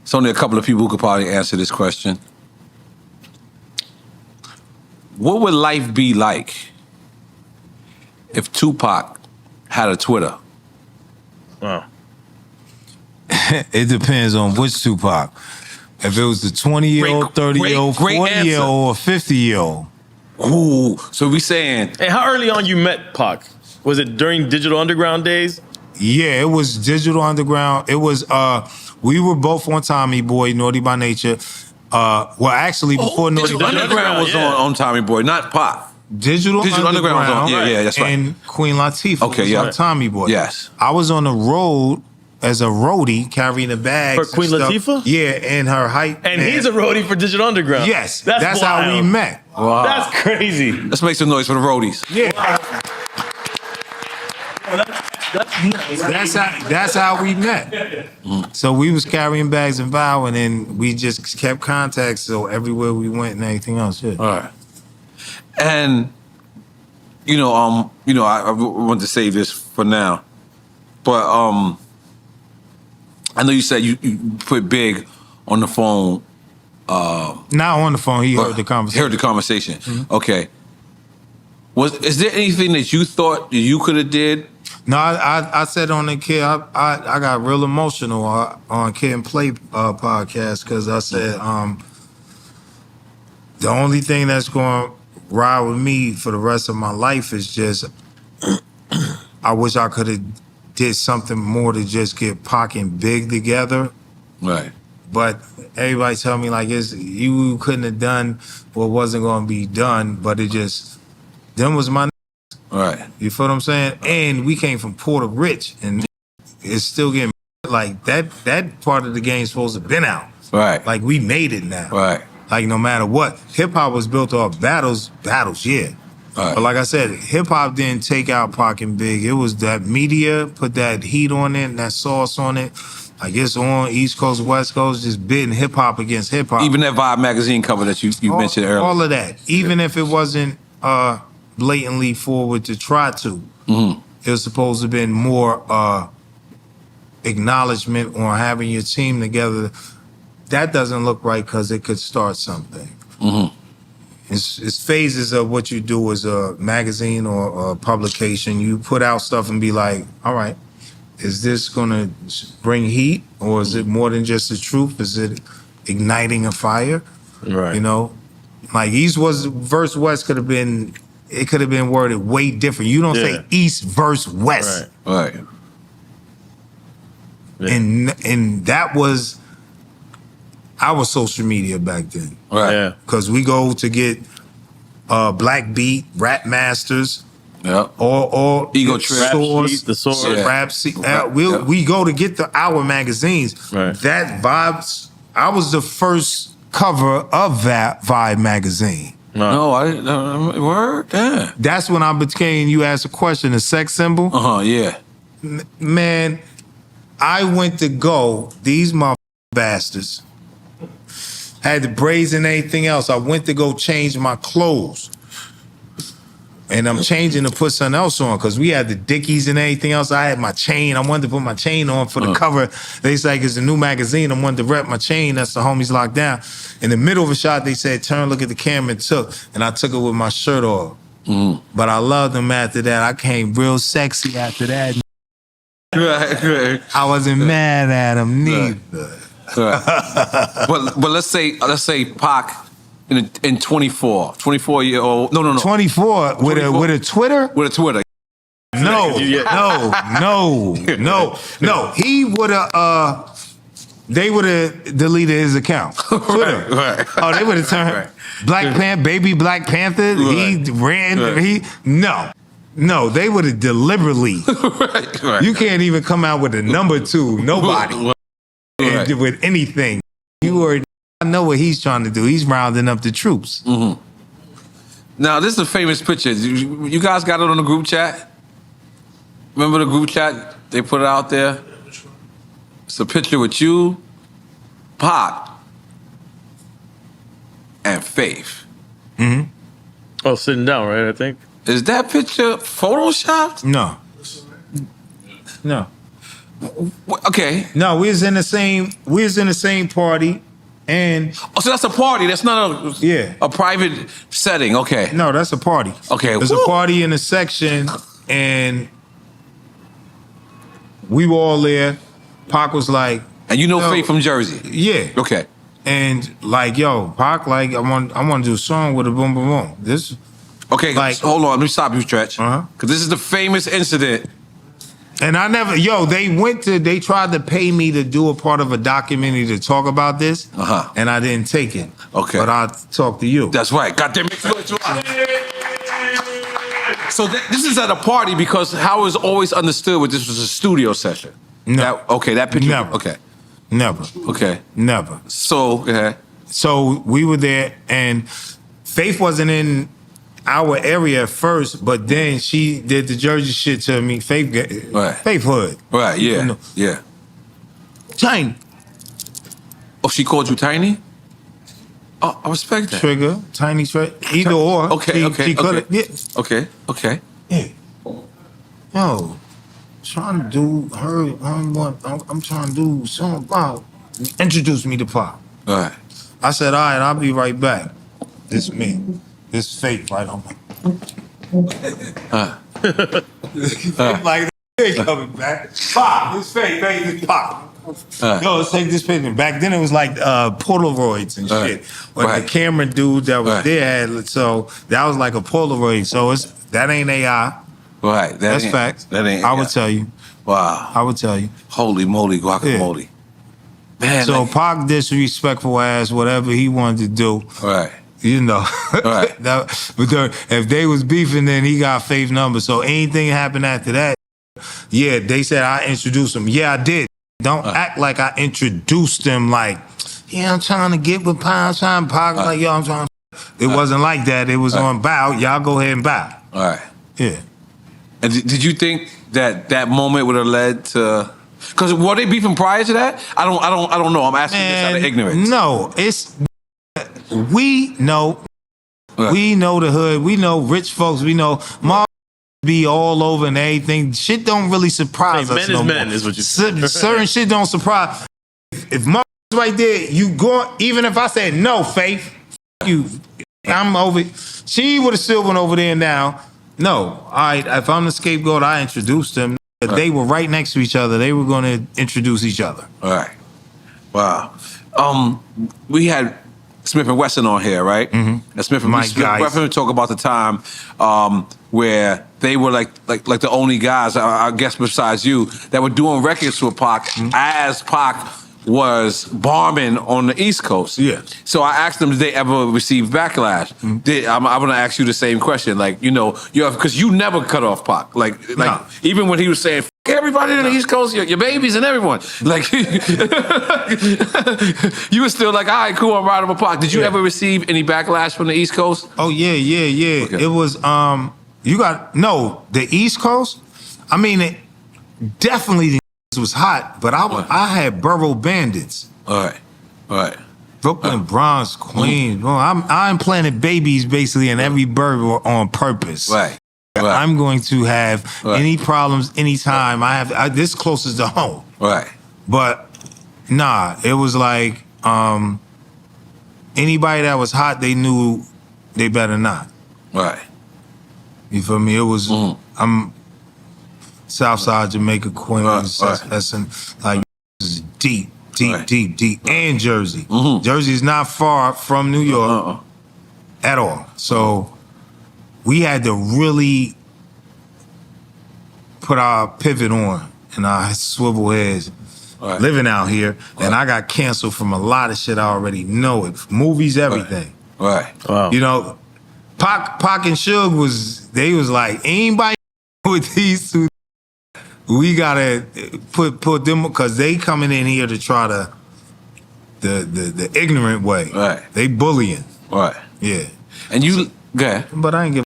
It's only a couple of people who could probably answer this question. What would life be like if Tupac had a Twitter? Wow. It depends on which Tupac. If it was the 20-year-old, 30-year-old, 40-year-old, or 50-year-old. Ooh, so we saying... Hey, how early on you met Pac? Was it during Digital Underground days? Yeah, it was Digital Underground. It was, we were both on Tommy Boy, Naughty by Nature. Well, actually, before Naughty Digital by Underground was on Tommy Boy, not Pac. Digital Underground was on. Yeah, that's right. And Queen Latifah was on Tommy Boy. Yes. I was on the road as a roadie carrying the bags. For Queen Latifah? Yeah, and her hype. And he's a roadie for Digital Underground. Yes, that's how we met. Wow. That's crazy. Let's make some noise for the roadies. Yeah. That's how we met. So we was carrying bags and vowing, and we just kept contact. So everywhere we went and everything else. Yeah. All right. And I want to save this for now, but I know you said you put Big on the phone. Not on the phone. He heard the conversation. Heard the conversation. Mm-hmm. Okay. Is there anything that you thought you could have did? No, I said on the Kid, I got real emotional on Kid and Play podcast because I said the only thing that's going to ride with me for the rest of my life is just I wish I could have did something more to just get Pac and Big together. Right. But everybody tell me like you couldn't have done what wasn't going to be done, but it just them was my. Right. You feel what I'm saying? And we came from Puerto Rich, and it's still getting like that part of the game's supposed to have been out. Right. Like we made it now. Right. Like no matter what, hip hop was built off battles, yeah. Right. But like I said, hip hop didn't take out Pac and Big. It was that media put that heat on it and that sauce on it. Like it's on East Coast, West Coast, just bidding hip hop against hip hop. Even that Vibe magazine cover that you mentioned earlier. All of that. Even if it wasn't blatantly forward to try to. Mm-hmm. It was supposed to have been more acknowledgement on having your team together. That doesn't look right because it could start something. Mm-hmm. It's phases of what you do as a magazine or a publication. You put out stuff and be like, all right, is this going to bring heat or is it more than just the truth? Is it igniting a fire? Right. You know, like East versus West could have been worded way different. You don't say East versus West. Right. Yeah. And that was our social media back then. Right. Yeah. Because we go to get Black Beat, Rap Masters, or Ego Trip, Source, the Source, Rap Sheet. We go to get our magazines. Right. That Vibes, I was the first cover of that Vibe magazine. No, I didn't. Word? Yeah. That's when I became, you asked a question, a sex symbol? Yeah. Man, I went to go, these motherfucking bastards had the braids and anything else. I went to go change my clothes. And I'm changing to put something else on because we had the Dickies and anything else. I had my chain. I wanted to put my chain on for the cover. They said, it's a new magazine. I wanted to rep my chain. That's the homies locked down. In the middle of a shot, they said, turn, look at the camera, and took. And I took it with my shirt off. Mm-hmm. But I loved them after that. I came real sexy after that. Right. I wasn't mad at them neither. Right. but let's say Pac in 24-year-old. No. 24 with a Twitter? With a Twitter. No. He would have. They would have deleted his account. Twitter. Right. Oh, they would have turned baby Black Panther. Right. He ran. Right. No, they would have deliberately. Right. You can't even come out with a number 2. Nobody. Right. With anything. I know what he's trying to do. He's rounding up the troops. Mm-hmm. Now, this is a famous picture. You guys got it on the group chat? Remember the group chat? They put it out there? It's a picture with you, Pac, and Faith. Mm-hmm. Oh, sitting down, right, I think? Is that picture photoshopped? No. Okay. No, we was in the same party, and Oh, so that's a party. That's not a private setting. Okay. no, that's a party. Okay. There's Woo. a party in the section, and we were all there. Pac was like, And you know yo, Faith from Jersey. yeah, Okay. and like, yo, Pac, like, I want to do a song with a boom boom boom. This, Okay. Like- So hold on. Let me stop you, Stretch. Uh-huh. Because this is the famous incident. and I never, they tried to pay me to do a part of a documentary to talk about this, Uh-huh. and I didn't take it. Okay. But I'll talk to you. That's right. Goddamn it. So this is at a party because Howard's always understood what this was a studio session. No. That picture. Never. Okay. Never. Okay. Never. So, So we were there, and Faith wasn't in our area at first, but then she did the Jersey shit to me. Right. Faith Hood. right, yeah, You know. yeah. Tiny. Oh, she called you Tiny? Oh, I respect that. Trigger. Tiny Trigger. Either or. Okay, okay, She coulda- okay. Yeah. Okay, okay. Yeah. Yo, trying to do her. I'm trying to do something about. Introduce me to Pop. All right. I said, all right, I'll be right back. This me. This Faith right on like they coming back. Pop, this Faith is Pop. Yo, let's take this picture. Back then it was like Polaroids and shit. But Right. the camera dude that was Right. there had, so that was like a Polaroid. So that ain't AI. Right. That's facts. That ain't. I would tell you. Wow. I would tell you. Holy moly, guacamole. Man. So like- Pac disrespectful ass, whatever he wanted to do. Right. You know, Right. If they was beefing, then he got Faith number. So anything happened after that, yeah, they said I introduced him. Yeah, I did. Don't act like I introduced him. Like, yeah, I'm trying to get with Pac. I'm trying to Pac. Like, yo, I'm trying. It wasn't like that. It was on bow. Y'all go ahead and bow. All right. Yeah. And did you think that moment would have led to? Because were they beefing prior to that? I don't know. I'm asking this out of ignorance. No, we know. Right. We know the hood. We know rich folks. We know mom be all over and everything. Shit don't really surprise Hey, us men no is more. men is what you said. Certain shit don't surprise. If mom right there, you go. Even if I said no, Faith, f- you, I'm over. She would have still went over there now. No, all right. If I'm the scapegoat, I introduced them. If they were right next to each other, they were going to introduce each other. All right. Wow. We had Smith and Wesson on here, right? Mm-hmm. And Smith and My guys. Wesson talk about the time where they were like the only guys, I guess besides you, that were doing records with Pac as Pac was bombing on the East Coast. Yeah. So I asked them, did they ever receive backlash? I'm going to ask you the same question. Like, because you never cut off Pac. Like No. even when he was saying, "F everybody on the East Coast, your babies and everyone." Like, you were still like, all right, cool, I'm riding with Pac. Did you ever receive any backlash from the East Coast? Oh yeah. Okay. It was the East Coast. I mean, it definitely the was hot, but I had borough bandits, All right. Brooklyn, Bronx, Queens. Well, I implanted babies basically in every borough on purpose. Right. I'm going to have any problems anytime this closest to home. Right. But nah, it was like anybody that was hot, they knew they better not. Right. You feel me? It was I'm Southside Jamaica, Queens. Right. That's like this is deep, Right. deep, and Jersey. Jersey is not far from New York at all. So we had to really put our pivot on and our swivel heads. Right. Living out here, and I got canceled from a lot of shit. I already know it. Movies, everything. Right. Wow. You know, Pac and Suge was like, anybody with these two, we gotta put them, because they coming in here to try the ignorant way. Right. They bullying. Right. Yeah. And you, go ahead. But I ain't give.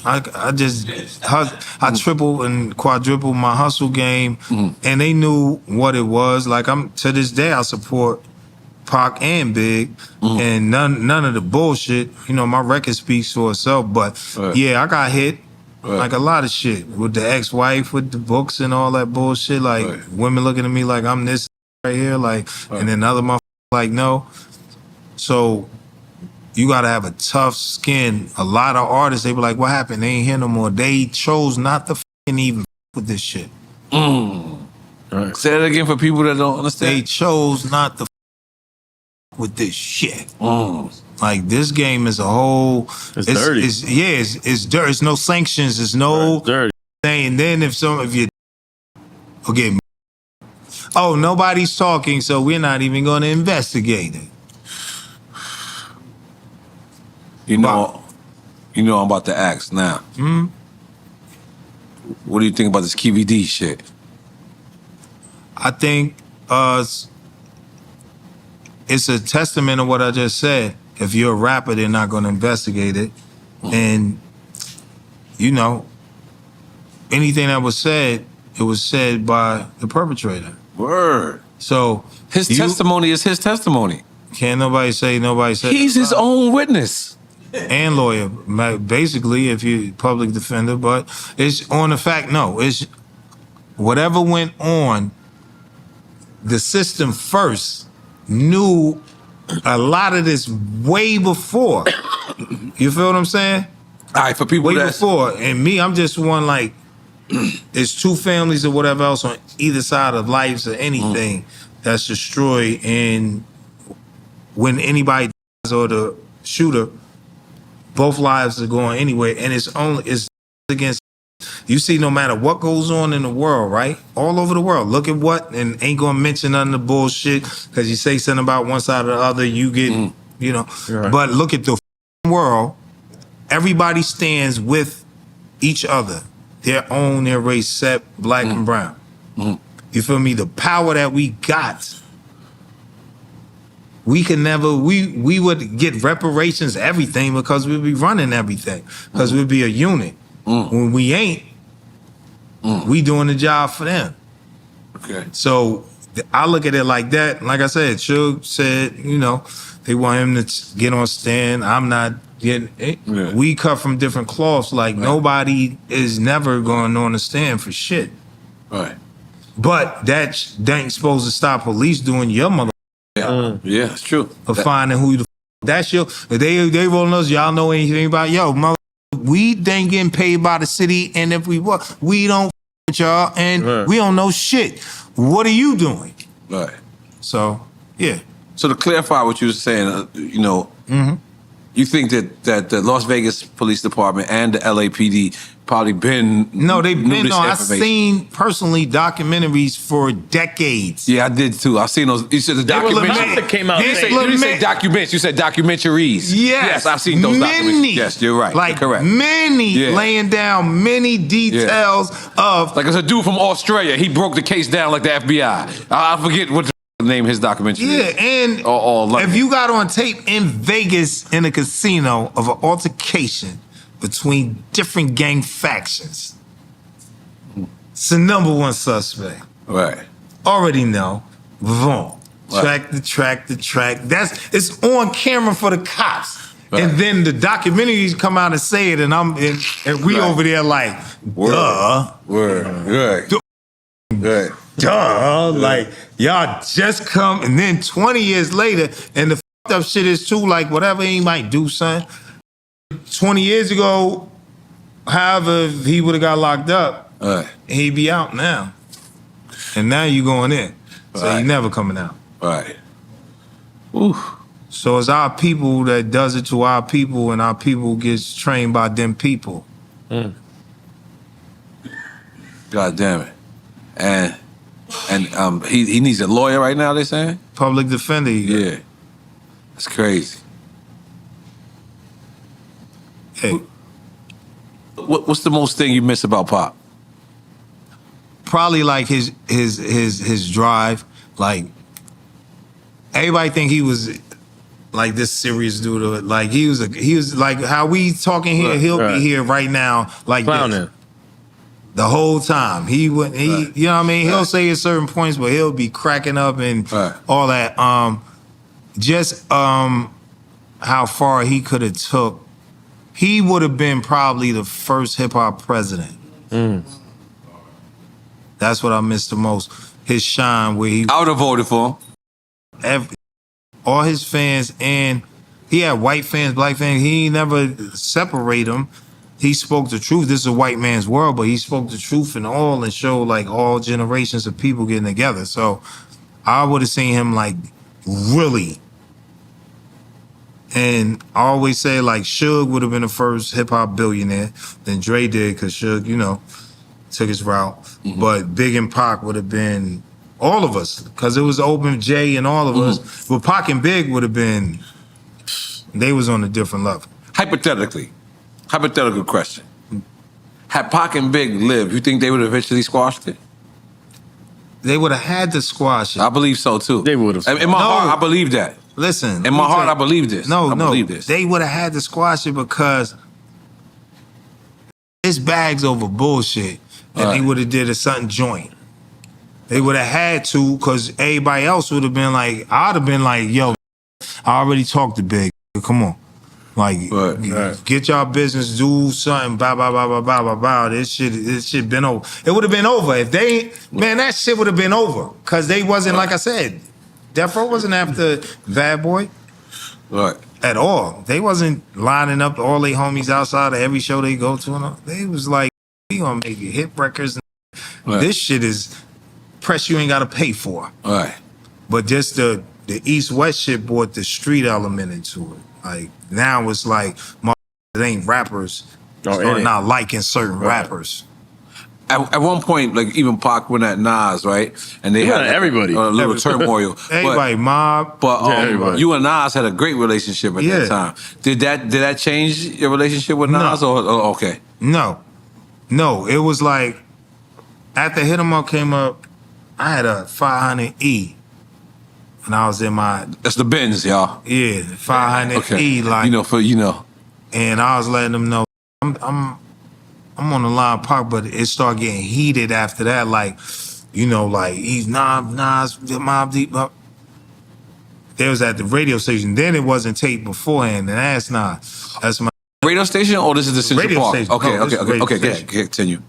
I triple and quadruple my hustle game, and they knew what it was. Like, to this day, I support Pac and Big, and none of the bullshit. You know, my record speaks for itself. But yeah, I got hit. Right. Like a lot of shit with the ex-wife, with the books and all that bullshit. Like Right. women looking at me like I'm this right here, like, and then other motherfuckers like no. So you gotta have a tough skin. A lot of artists, they be like, "What happened? They ain't here no more." They chose not to fucking even with this shit. Right. Say that again for people that don't They understand. chose not to with this shit. Mm. Like this game is a whole. It's dirty. It's dirt. It's no sanctions. It's no Dirty. thing. And then if you okay, oh, nobody's talking, so we're not even going to investigate it. You know I'm about to ask now. What do you think about this KVD shit? I think it's a testament of what I just said. If you're a rapper, they're not going to investigate it. And, you know, anything that was said, it was said by the perpetrator. Word. So His testimony is his testimony. Can't nobody say nobody said. He's his own witness. And lawyer, basically, if you're public defender. But it's on the fact, no, it's whatever went on, the system first knew a lot of this way before. You feel what I'm saying? All right, for people Way that before. And me, I'm just one like, there's two families or whatever else on either side of lives or anything that's destroyed. And when anybody dies or the shooter, both lives are going anyway. And it's against, you see, no matter what goes on in the world, right? All over the world. Look at what, and ain't gonna mention none of the bullshit, because you say something about one side or the other, you get, you know. Right. But look at the world. Everybody stands with each other, their race, set black and brown. You feel me? The power that we got, we can never, we would get reparations, everything, because we'd be running everything, because we'd be a unit. When we ain't, we doing the job for them. Okay. So I look at it like that. Like I said, Suge said, you know, they want him to get on stand. I'm not getting it. Yeah. We cut from different cloths. Like nobody is never going on the stand for shit. Right. But that ain't supposed to stop police doing your mother Yeah, it's true. of finding who the that's your. If they rolling us, y'all know anything about mother. We ain't getting paid by the city, and if we what, we don't with y'all, and we don't know shit. What are you doing? Right. So yeah. So to clarify what you were saying, you know, you think that the Las Vegas Police Department and the LAPD probably been No, they've knew been this on. I've information. seen personally documentaries for decades. Yeah, I did too. I've seen those. You said the Well, the documentaries. that came out. You didn't say documents. You said documentaries. Yes, I've seen those documentaries. many. Yes, you're right. Like you're correct. many, laying down many details of. Like there's a dude from Australia. He broke the case down like the FBI. I forget what the name of his documentary is. Yeah, and London. if you got on tape in Vegas in a casino of an altercation between different gang factions, it's the number one suspect. Right. Already know. Boom. Right. Track the track. It's on camera for the cops. Right. And then the documentaries come out and say it, and we over there like, duh. Word. Right. Duh. Like, y'all just come, and then 20 years later, and the fucked up shit is too, like, whatever he might do, son. 20 years ago, however, if he would have got locked up, he'd be out now. And now you going in. So he never coming out. Right. Oof. So it's our people that does it to our people, and our people gets trained by them people. God damn it. And he needs a lawyer right now, they saying? Public defender. Yeah. That's crazy. Hey. What's the most thing you miss about Pop? Probably like his drive. Like, everybody think he was like this serious dude. Like he was like how we talking here. He'll be here right now, like clowning this. The whole time. He would you know what I mean? He'll say at certain points, but he'll be cracking up and all that. Just how far he could have took he would have been probably the first hip hop president. That's what I miss the most. His shine, where he I would have voted for him. all his fans, and he had white fans, black fans. He never separate them. He spoke the truth. This is a white man's world, but he spoke the truth in all and showed like all generations of people getting together. So I would have seen him like really. And I always say like Suge would have been the first hip hop billionaire. Then Dre did because Suge, you know, took his route. But Big and Pac would have been all of us because it was open Jay and all of us. But Pac and Big would have been, they was on a different level. Hypothetical question. Had Pac and Big lived, you think they would have eventually squashed it? They would have had to squash it. I believe so too. They would have. In my heart, I believe that. Listen. In my heart, I believe this. No, I believe this. They would have had to squash it because it's bags over bullshit. And they would have did a something joint. They would have had to because everybody else would have been like, I'd have been like, yo, I already talked to Big. Come on. Like, get y'all business, do something, blah, blah, blah, blah, blah, blah, blah. This shit been over. It would have been over. If they, man, that shit would have been over. Because they wasn't, like I said, Death Row wasn't after Bad Boy. Right. At all. They wasn't lining up all they homies outside of every show they go to. And all. They was like, we gonna make it hit records. This shit is press you ain't gotta pay for. Right. But just the East-West shit brought the street element into it. Like, now it's like, it ain't rappers starting not liking certain rappers. At one point, like even Pac went at Nas, right? And they had like, everybody. a little turmoil. Everybody, Mob. But you and Nas had a great relationship at that time. Did that change your relationship with Nas? Or okay? No. It was like after Hit 'Em Up came up, I had a 500E. And I was in my... That's the Benz, y'all. Yeah, 500E. Okay. Like, you know. And I was letting them know, I'm on the line Park, but it started getting heated after that. Like, you know, like he's Nas, Mob Deep. They was at the radio station. Then it wasn't taped beforehand. And that's my radio station, or this is the Central radio Park? Station. Okay. Continue.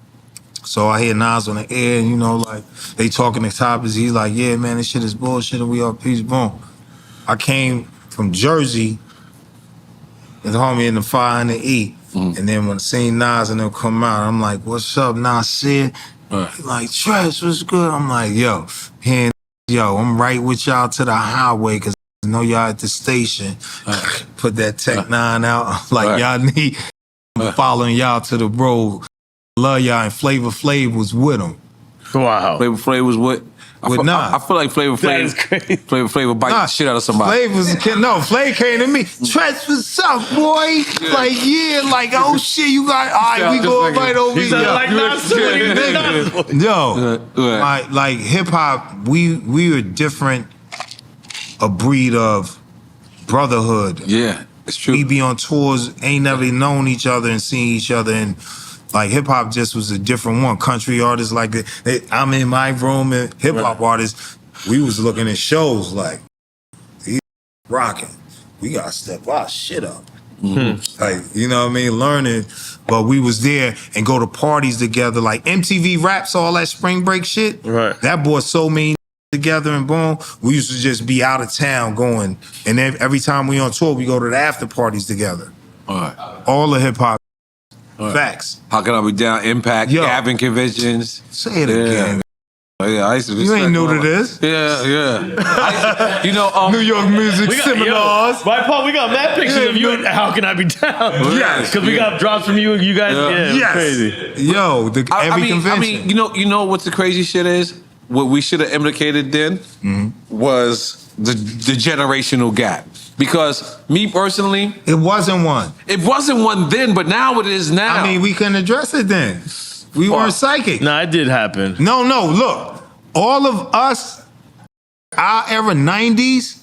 So I hear Nas on the air, and you know, like they talking the topics. He's like, "Yeah, man, this shit is bullshit, and we all peace, boom." I came from Jersey, and the homie in the 500E, and then when I seen Nas and them come out, I'm like, "What's up, Nas?" Said, He like, "Treach, what's good?" I'm like, "Yo, I'm right with y'all to the highway, cause I know y'all at the station." Put that Tech 9 out, like y'all need. I'm following y'all to the road. Love y'all, and Flavor Flav was with him. Wow. Flavor Flav was with Nas. I feel like Flavor Flav would bite the shit out of somebody. Flav came to me. Treach, what's up, boy? Like, yeah, like, oh shit, you got, all right, we going right over here. Like Nas. Yo, like hip hop, we were different, a breed of brotherhood. Yeah, it's true. We be on tours, ain't never known each other and seen each other, and like hip hop just was a different one. Country artists like I'm in my room, and hip hop artists, we was looking at shows like he rocking. We gotta step our shit up. Like, you know what I mean? Learning, but we was there and go to parties together, like MTV Raps, all that spring break shit. Right. That brought so many together, and boom, we used to just be out of town going, and then every time we on tour, we go to the after parties together. All the hip hop. Facts. How can I be down? Impact, Gavin conventions. Say it again. Yeah, I used to You ain't new to this. Yeah. New York music seminars. By Paul, we got mad pictures of you. How can I be down? Yes, because we got drops from you. You guys, it was crazy. Yo, every convention. I mean, you know what the crazy shit is? What we should have implicated then was the generational gap. Because me personally, it wasn't one. It wasn't one then, but now it is now. I mean, we couldn't address it then. We weren't psychic. No, it did happen. No, look. All of us, our era, 90s,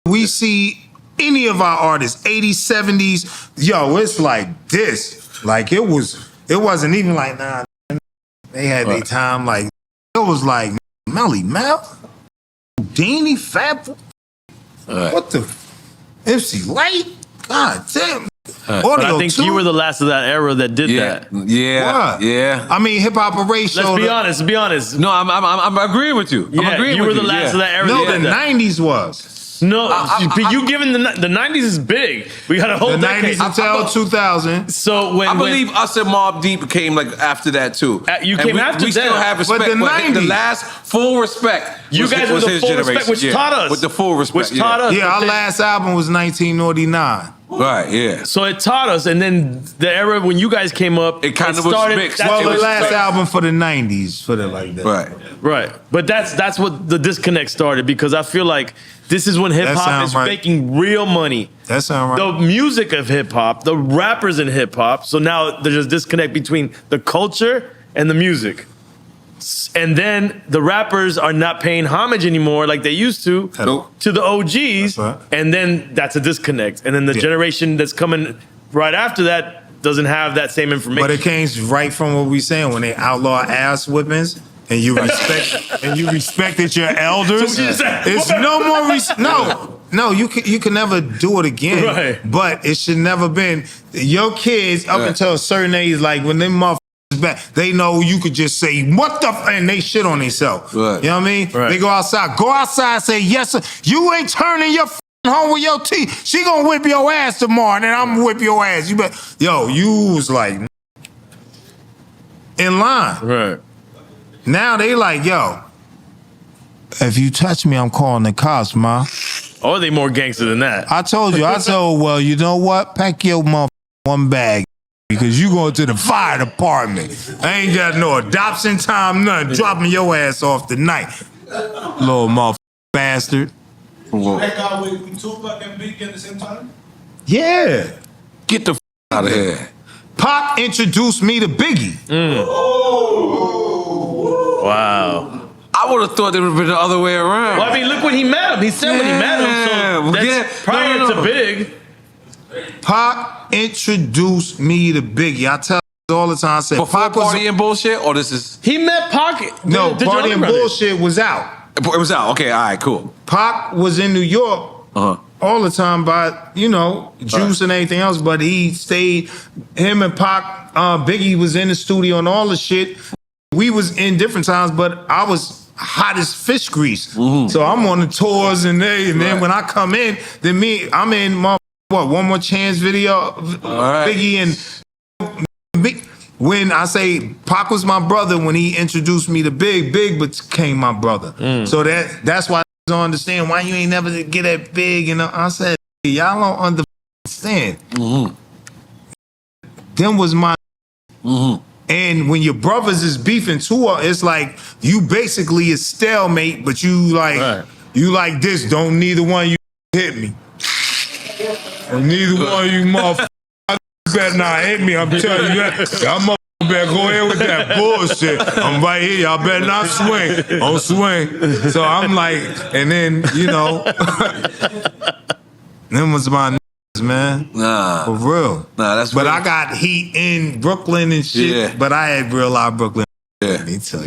we see any of our artists, 80s, 70s, yo, it's like this. Like it wasn't even like, nah, they had their time, like, it was like Melly Mel, Deanie, Fat, what the MC Light? God damn. But Audio I think too. you were the last of that era that did that. Yeah. What? Yeah. I mean, Hip Hop Array showed Let's be up- honest. Be honest. No, I'm agreeing with you. I'm Yeah, agreeing you with were the last of that era. No, that the did that. 90s was. No, you giving the 90s is big. We got a whole The decade. 90s until 2000. So when I believe us and Mobb Deep came like after that too. You And came we, after we still that. have respect. But the the 90s. last full respect. You was, guys was with the his full generation. respect, which taught us. With the full respect, Which taught us. Yeah, but our then- last album was 1989. Right. Yeah. So it taught us, and then the era when you guys came up, It kind of was started. mixed. that's Well, It the was last fake. album for the 90s, put it like that. Right. Right. But that's what the disconnect started, because I feel like this is when hip hop sound is right. making real money. That sound right. The music of hip hop, the rappers in hip hop. So now there's a disconnect between the culture and the music. And then the rappers are not paying homage anymore like they used to Nope. to the OGs. That's right. And then that's a disconnect. And then the Yeah. generation that's coming right after that doesn't have that same information. But it came right from what we saying when they outlaw ass whippings and you respected your elders. So what you said? It's no more no. You can never do it again. Right. But it should never been your kids up Right. until a certain age. Like when them motherfuckers back, they know you could just say what the and they shit on themselves. Right. You know what I mean? Right. They go outside. Go outside. Say yes sir. You ain't turning your home with your teeth. She gonna whip your ass tomorrow, and then I'm gonna whip your ass. You bet. Yo, you was like in line. right. Now they like, yo, if you touch me, I'm calling the cops, ma. Or are they more gangster than that? I told you. I told, well, you know what? Pack your motherfucker one bag because you going to the fire department. I ain't got no adoption time, nothing. Dropping your ass off tonight. Little motherfucker bastard. That guy with Tupac and Biggie at the same time? Yeah. Get the out of here. Pop introduced me to Biggie. Wow. I would have thought it would have been the other way around. Well, I mean, look when he met him. He said when he met him. So that's Yeah. prior No. to Big. Pop introduced me to Biggie. I tell all the time. I said, Before Pop was party and bullshit, or this is He met Pac. no Digital party and Underground. bullshit was out. it was out. Okay, all right, cool. Pac was in New York all the time by, juice and everything else, but he stayed, him and Pac, Biggie was in the studio and all the shit. We was in different times, but I was hot as fish grease. So I'm on the tours and then when I come in, I'm in my, One More Chance video, right. Biggie and when I say Pac was my brother, when he introduced me to Big became my brother. So that's why I don't understand why you ain't never get that Big. And I said, y'all don't understand. Them was my. And when your brothers is beefing too, it's like you basically is stalemate, but you like this. Don't neither one of you hit me. And neither one of you motherfuckers better not hit me. I'm telling you that. Y'all motherfuckers better go ahead with that bullshit. I'm right here. Y'all better not swing. Don't swing. So I'm like, and then, them was my niggas, man. Nah, For real. that's. But real. I got heat in Brooklyn and shit. Yeah. But I had real live Brooklyn. Yeah. Let me tell you.